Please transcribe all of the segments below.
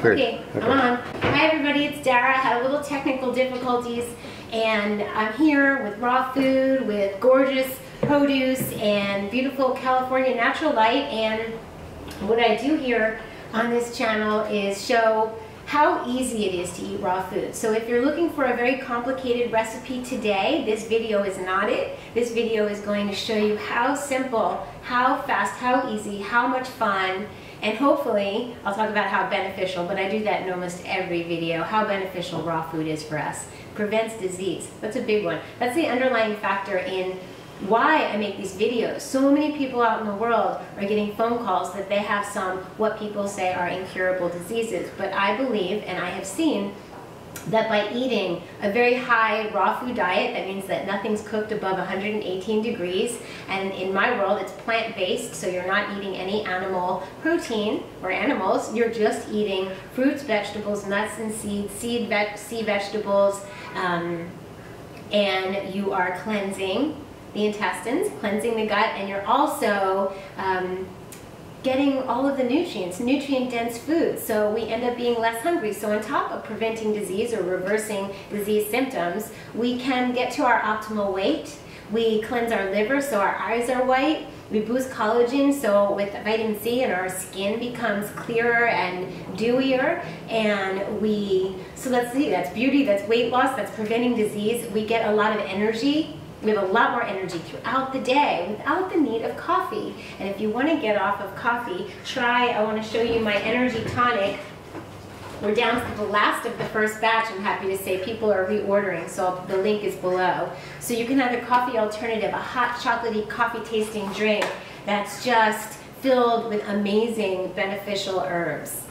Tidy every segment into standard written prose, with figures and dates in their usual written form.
Okay, I'm on. Hi everybody, it's Dara. I had a little technical difficulties and I'm here with raw food, with gorgeous produce and beautiful California natural light. And what I do here on this channel is show how easy it is to eat raw food. So if you're looking for a very complicated recipe today, this video is not it. This video is going to show you how simple, how fast, how easy, how much fun, and hopefully, I'll talk about how beneficial, but I do that in almost every video, how beneficial raw food is for us. Prevents disease. That's a big one. That's the underlying factor in why I make these videos. So many people out in the world are getting phone calls that they have some, what people say are incurable diseases. But I believe, and I have seen, that by eating a very high raw food diet, that means that nothing's cooked above 118 degrees, and in my world it's plant-based, so you're not eating any animal protein or animals, you're just eating fruits, vegetables, nuts and seeds, sea vegetables, and you are cleansing the intestines, cleansing the gut, and you're also getting all of the nutrients, nutrient-dense foods, so we end up being less hungry. So on top of preventing disease or reversing disease symptoms, we can get to our optimal weight. We cleanse our liver so our eyes are white. We boost collagen, so with vitamin C, and our skin becomes clearer and dewier. And so let's see, that's beauty, that's weight loss, that's preventing disease. We get a lot of energy. We have a lot more energy throughout the day without the need of coffee. And if you want to get off of coffee, I want to show you my energy tonic. We're down to the last of the first batch, I'm happy to say. People are reordering, so the link is below. So you can have a coffee alternative, a hot chocolatey coffee tasting drink that's just filled with amazing beneficial herbs,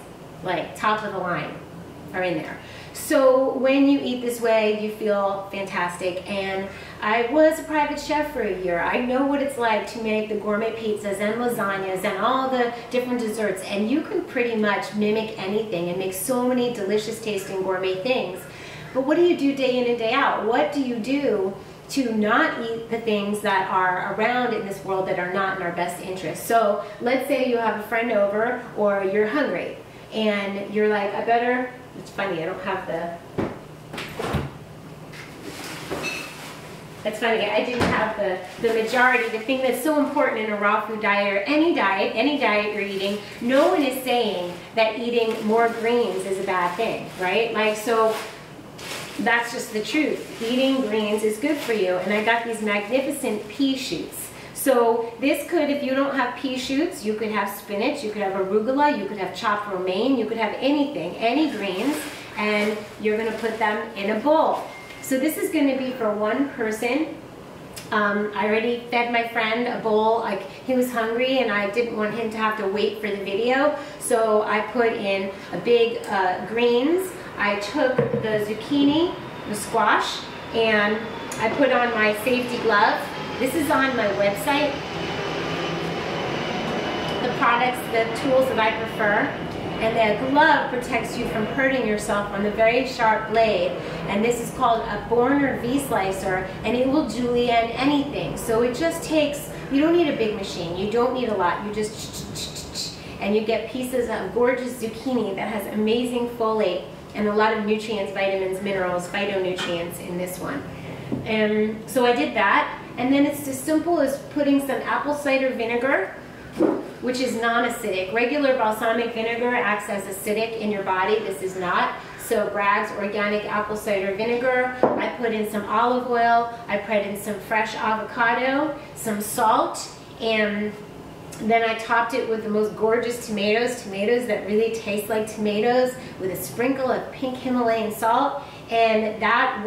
like top of the line are in there. So when you eat this way, you feel fantastic. And I was a private chef for a year. I know what it's like to make the gourmet pizzas and lasagnas and all the different desserts. And you can pretty much mimic anything and make so many delicious tasting gourmet things. But what do you do day in and day out? What do you do to not eat the things that are around in this world that are not in our best interest? So let's say you have a friend over or you're hungry and you're like, it's funny, I don't have that's funny, I didn't have the majority, the thing that's so important in a raw food diet, or any diet you're eating. No one is saying that eating more greens is a bad thing, right? Like, so that's just the truth. Eating greens is good for you. And I got these magnificent pea shoots. So this could, if you don't have pea shoots, you could have spinach, you could have arugula, you could have chopped romaine, you could have anything, any greens, and you're gonna put them in a bowl. So this is gonna be for one person. I already fed my friend a bowl, like he was hungry and I didn't want him to have to wait for the video. So I put in a big greens. I took the zucchini, the squash, and I put on my safety glove. This is on my website, the products, the tools that I prefer. And the glove protects you from hurting yourself on the very sharp blade. And this is called a Borner V-Slicer, and it will julienne anything. So it just takes, you don't need a big machine, you don't need a lot, you just and you get pieces of gorgeous zucchini that has amazing folate and a lot of nutrients, vitamins, minerals, phytonutrients in this one. And so I did that. And then it's as simple as putting some apple cider vinegar, which is non-acidic. Regular balsamic vinegar acts as acidic in your body. This is not. So Bragg's organic apple cider vinegar. I put in some olive oil. I put in some fresh avocado, some salt, and then I topped it with the most gorgeous tomatoes that really taste like tomatoes, with a sprinkle of pink Himalayan salt. And that's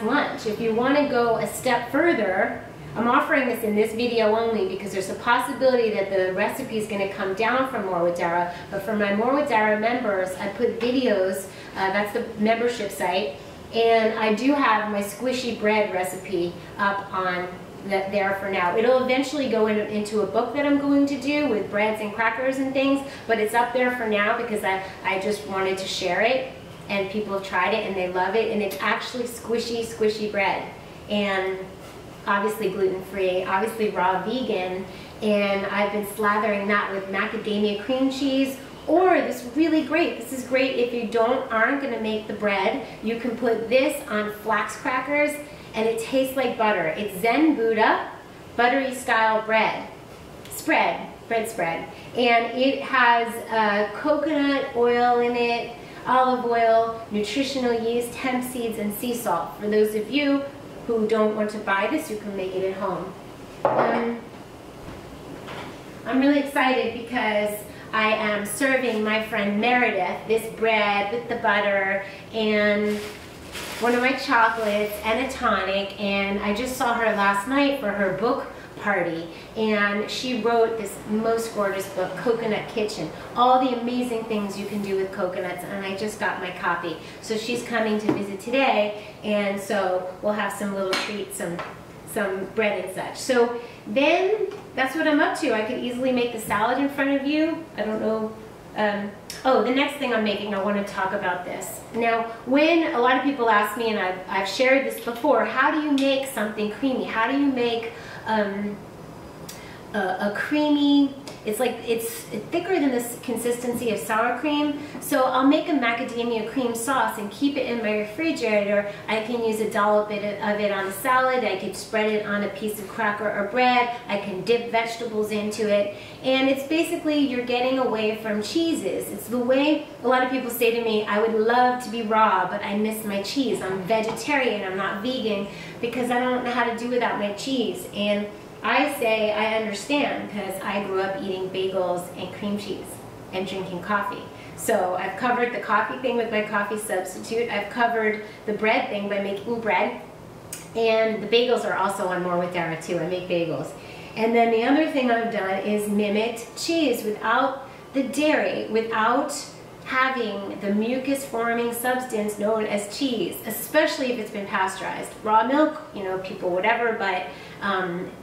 lunch. If you want to go a step further, I'm offering this in this video only because there's a possibility that the recipe is going to come down from More with Dara. But for my More with Dara members, I put videos, that's the membership site, and I do have my squishy bread recipe up on there for now. It'll eventually go into a book that I'm going to do with breads and crackers and things, but it's up there for now because I just wanted to share it, and people have tried it and they love it, and it's actually squishy bread. And obviously gluten-free, obviously raw vegan, and I've been slathering that with macadamia cream cheese, Or this really great, this is great if you aren't gonna make the bread. You can put this on flax crackers and it tastes like butter. It's Zen Buddha buttery style bread spread. And it has coconut oil in it, olive oil, nutritional yeast, hemp seeds, and sea salt. For those of you who don't want to buy this, you can make it at home. I'm really excited because I am serving my friend Meredith this bread with the butter and one of my chocolates and a tonic, and I just saw her last night for her book party, and she wrote this most gorgeous book, Coconut Kitchen, all the amazing things you can do with coconuts, and I just got my copy. So she's coming to visit today, and so we'll have some little treats, some bread and such. So then that's what I'm up to. I could easily make the salad in front of you. I don't know. Oh, the next thing I'm making, I want to talk about this. Now, when a lot of people ask me, and I've shared this before, how do you make something creamy? How do you make a creamy, it's thicker than the consistency of sour cream. So I'll make a macadamia cream sauce and keep it in my refrigerator. I can use a dollop of it on a salad. I could spread it on a piece of cracker or bread. I can dip vegetables into it. And it's basically, you're getting away from cheeses. It's the way a lot of people say to me, I would love to be raw, but I miss my cheese. I'm vegetarian, I'm not vegan, because I don't know how to do without my cheese. And I say I understand, because I grew up eating bagels and cream cheese and drinking coffee. So I've covered the coffee thing with my coffee substitute. I've covered the bread thing by making bread. And the bagels are also on More with Dara too. I make bagels. And then the other thing I've done is mimicked cheese without the dairy, without having the mucus forming substance known as cheese, especially if it's been pasteurized. Raw milk, you know, people whatever, but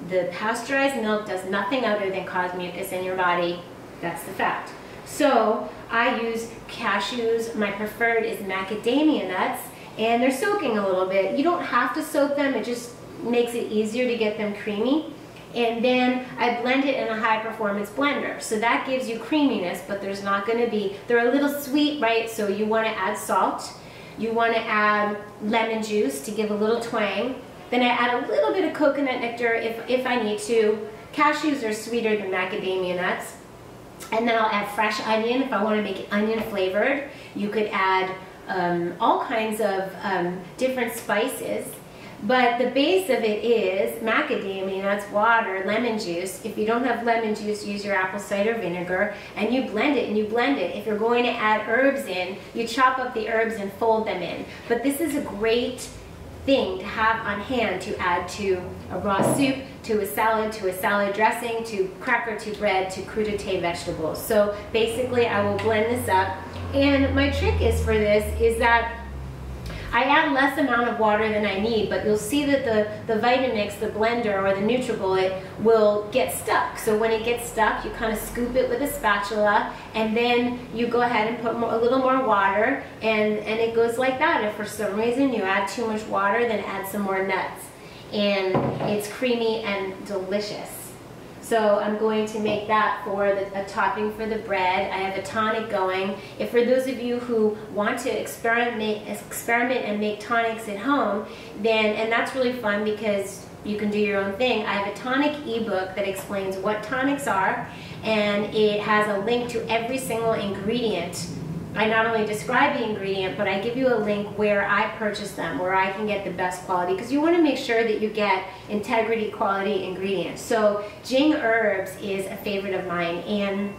the pasteurized milk does nothing other than cause mucus in your body. That's the fact. So I use cashews. My preferred is macadamia nuts, and they're soaking a little bit. You don't have to soak them, it just makes it easier to get them creamy. And then I blend it in a high performance blender. So that gives you creaminess, but there's not going to be, they're a little sweet, right? So you want to add salt. You want to add lemon juice to give a little twang. Then I add a little bit of coconut nectar if I need to. Cashews are sweeter than macadamia nuts. And then I'll add fresh onion if I want to make it onion flavored. You could add all kinds of different spices. But the base of it is macadamia nuts, water, lemon juice. If you don't have lemon juice, use your apple cider vinegar, and you blend it and you blend it. If you're going to add herbs in, you chop up the herbs and fold them in. But this is a great thing to have on hand to add to a raw soup, to a salad dressing, to cracker, to bread, to crudité vegetables. So basically I will blend this up. And my trick is for this is that I add less amount of water than I need, but you'll see that the Vitamix, the blender, or the NutriBullet will get stuck. So when it gets stuck, you kind of scoop it with a spatula, and then you go ahead and put a little more water, and it goes like that. If for some reason you add too much water, then add some more nuts. And it's creamy and delicious. So I'm going to make that for a topping for the bread. I have a tonic going. If for those of you who want to experiment and make tonics at home, then, and that's really fun because you can do your own thing. I have a tonic ebook that explains what tonics are, and it has a link to every single ingredient. I not only describe the ingredient, but I give you a link where I purchase them, where I can get the best quality, because you want to make sure that you get integrity quality ingredients. So Jing Herbs is a favorite of mine, and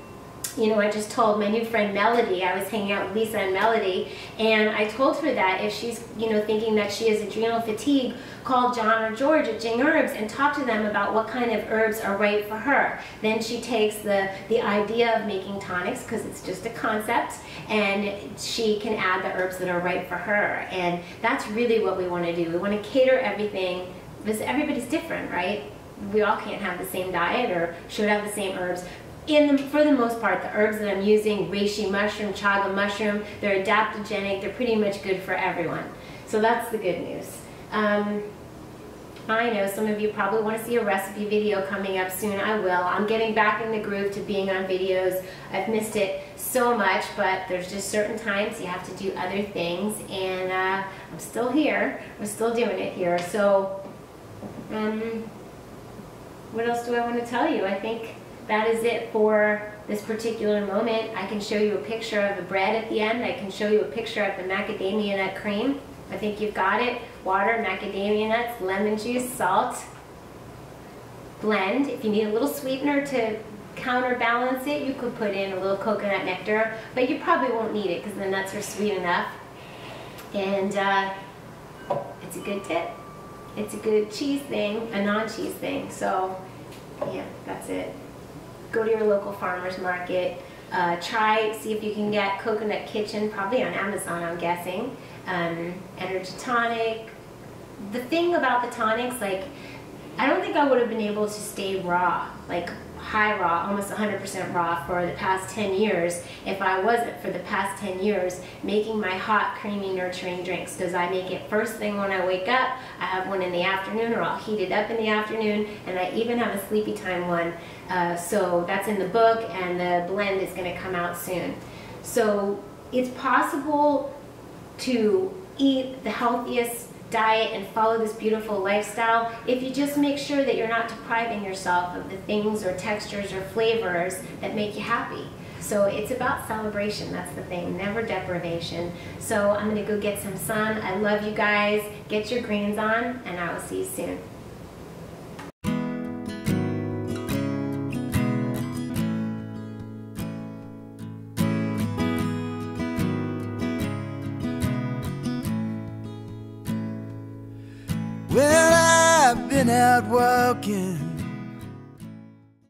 you know, I just told my new friend Melody, I was hanging out with Lisa and Melody, and I told her that if she's, you know, thinking that she has adrenal fatigue, call John or George at Jing Herbs and talk to them about what kind of herbs are right for her. Then she takes the idea of making tonics, because it's just a concept, and she can add the herbs that are right for her. And that's really what we want to do. We want to cater everything, because everybody's different, right? We all can't have the same diet or should have the same herbs. For the most part, the herbs that I'm using, reishi mushroom, chaga mushroom, they're adaptogenic, they're pretty much good for everyone. So that's the good news. I know some of you probably want to see a recipe video coming up soon. I will. I'm getting back in the groove to being on videos. I've missed it so much, but there's just certain times you have to do other things, and I'm still here. We're still doing it here. So, what else do I want to tell you? I think that is it for this particular moment. I can show you a picture of the bread at the end. I can show you a picture of the macadamia nut cream. I think you've got it. Water, macadamia nuts, lemon juice, salt. Blend. If you need a little sweetener to counterbalance it, you could put in a little coconut nectar, but you probably won't need it because the nuts are sweet enough. And it's a good tip. It's a good cheese thing, a non-cheese thing. So yeah, that's it. Go to your local farmer's market. See if you can get Coconut Kitchen, probably on Amazon, I'm guessing. Energy tonic. The thing about the tonics, like, I don't think I would have been able to stay raw, like high raw, almost 100% raw for the past 10 years if I wasn't for the past 10 years making my hot, creamy, nurturing drinks, because I make it first thing when I wake up. I have one in the afternoon, or I'll heat it up in the afternoon, and I even have a sleepy time one. So that's in the book, and the blend is going to come out soon. So it's possible to eat the healthiest diet and follow this beautiful lifestyle if you just make sure that you're not depriving yourself of the things or textures or flavors that make you happy. So it's about celebration, that's the thing, never deprivation. So I'm gonna go get some sun. I love you guys. Get your greens on, and I will see you soon. Well, I've been out walking